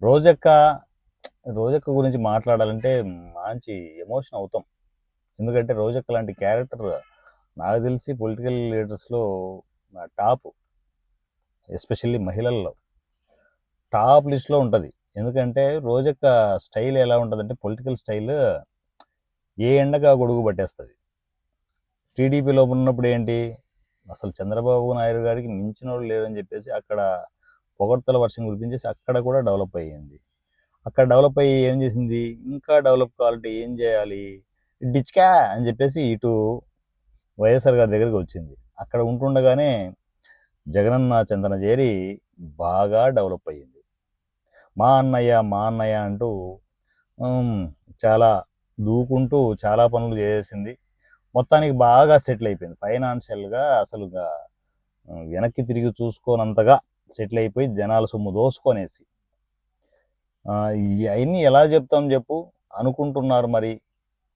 రోజక్క రోజక్క గురించి మాట్లాడాలంటే మంచి ఎమోషన్ అవుతాం. ఎందుకంటే రోజక్క లాంటి క్యారెక్టర్ నాకు తెలిసి పొలిటికల్ లీడర్స్‌లో టాప్. ఎస్పెషల్లీ మహిళల్లో టాప్ లిస్ట్‌లో ఉంటది. ఎందుకంటే రోజక్క స్టైల్ ఎలా ఉంటదంటే పొలిటికల్ స్టైల్ ఏ ఎండకి ఆ గొడుగు పట్టేస్తది. టీడీపీలో ఉన్నప్పుడు ఏంటి అసలు చంద్రబాబు నాయుడు గారికి మించినోళ్ళు లేరని చెప్పేసి అక్కడ పొగడ్తల వర్షం కురిపించేసి అక్కడ కూడా డెవలప్ అయ్యింది. అక్కడ డెవలప్ అయ్యి ఏం చేసింది, ఇంకా డెవలప్ కావాలంటే ఏం చేయాలి, డిచ్కా అని చెప్పేసి ఇటు వైఎస్ఆర్ గారి దగ్గరికి వచ్చింది. అక్కడ ఉంటుండగానే జగనన్న చింతన చేరి బాగా డెవలప్ అయ్యింది. మా అన్నయ్య మా అన్నయ్య అంటూ ఉమ్, చాలా దూకుంటూ చాలా పనులు చేసింది. మొత్తానికి బాగా సెటిల్ అయిపోయింది ఫైనాన్షియల్గా. అసలు వెనక్కి తిరిగి చూసుకోనంతగా సెటిల్ అయిపోయి జనాల సొమ్ము దోసుకొనేసి అవన్నీ ఎలా చెప్తాం చెప్పు. అనుకుంటున్నారు మరి,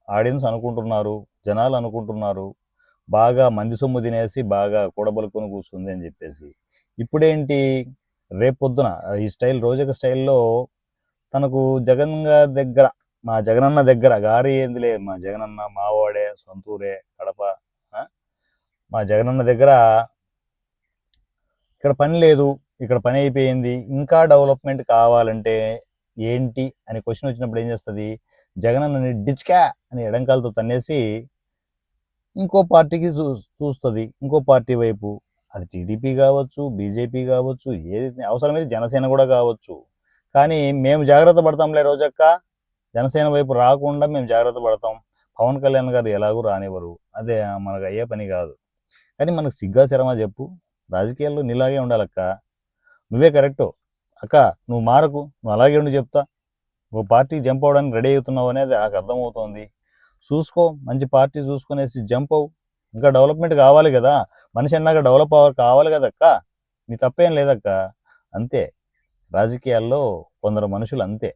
ఆడియన్స్ అనుకుంటున్నారు, జనాలు అనుకుంటున్నారు బాగా మంది సొమ్ము తినేసి బాగా కూడబలుకొని కూర్చుంది అని చెప్పేసి. ఇప్పుడేంటి, రేపొద్దున ఈ స్టైల్ రోజొక స్టైల్లో తనకు జగన్ గారి దగ్గర, మా జగనన్న దగ్గర గారి ఏందిలే, మా జగనన్న మావాడే సొంతూరే కడప, ఆ? మా జగనన్న దగ్గర ఇక్కడ పని లేదు, ఇక్కడ పని అయిపోయింది, ఇంకా డెవలప్మెంట్ కావాలంటే ఏంటి అని క్వశ్చన్ వచ్చినప్పుడు ఏం చేస్తుంది, జగనన్నని డిచ్కా అని ఎడంకాలతో తన్నేసి ఇంకో పార్టీకి చూస్తుంది, ఇంకో పార్టీ వైపు. అది టీడీపీ కావచ్చు, బీజేపీ కావచ్చు, ఏది అవసరమైతే జనసేన కూడా కావచ్చు. కానీ మేము జాగ్రత్త పడతాంలే రోజక్క, జనసేన వైపు రాకుండా మేము జాగ్రత్త పడతాం. పవన్ కళ్యాణ్ గారు ఎలాగూ రానివ్వరు, అదే మనకు అయ్యే పని కాదు. కానీ మనకు సిగ్గా శరమా చెప్పు, రాజకీయాల్లో నీలాగే ఉండాలక్క. నువ్వే కరెక్టు అక్క, నువ్వు మారకు, నువ్వు అలాగే ఉండి చెప్తా. నువ్వు పార్టీకి జంప్ అవ్వడానికి రెడీ అవుతున్నావు అనేది నాకు అర్థమవుతోంది. చూసుకో, మంచి పార్టీ చూసుకునేసి జంప్ అవ్వు. ఇంకా డెవలప్మెంట్ కావాలి కదా, మనిషి అన్నాక డెవలప్ కావాలి కదక్క. నీ తప్పేం లేదక్క. అంతే, రాజకీయాల్లో కొందరు మనుషులు అంతే.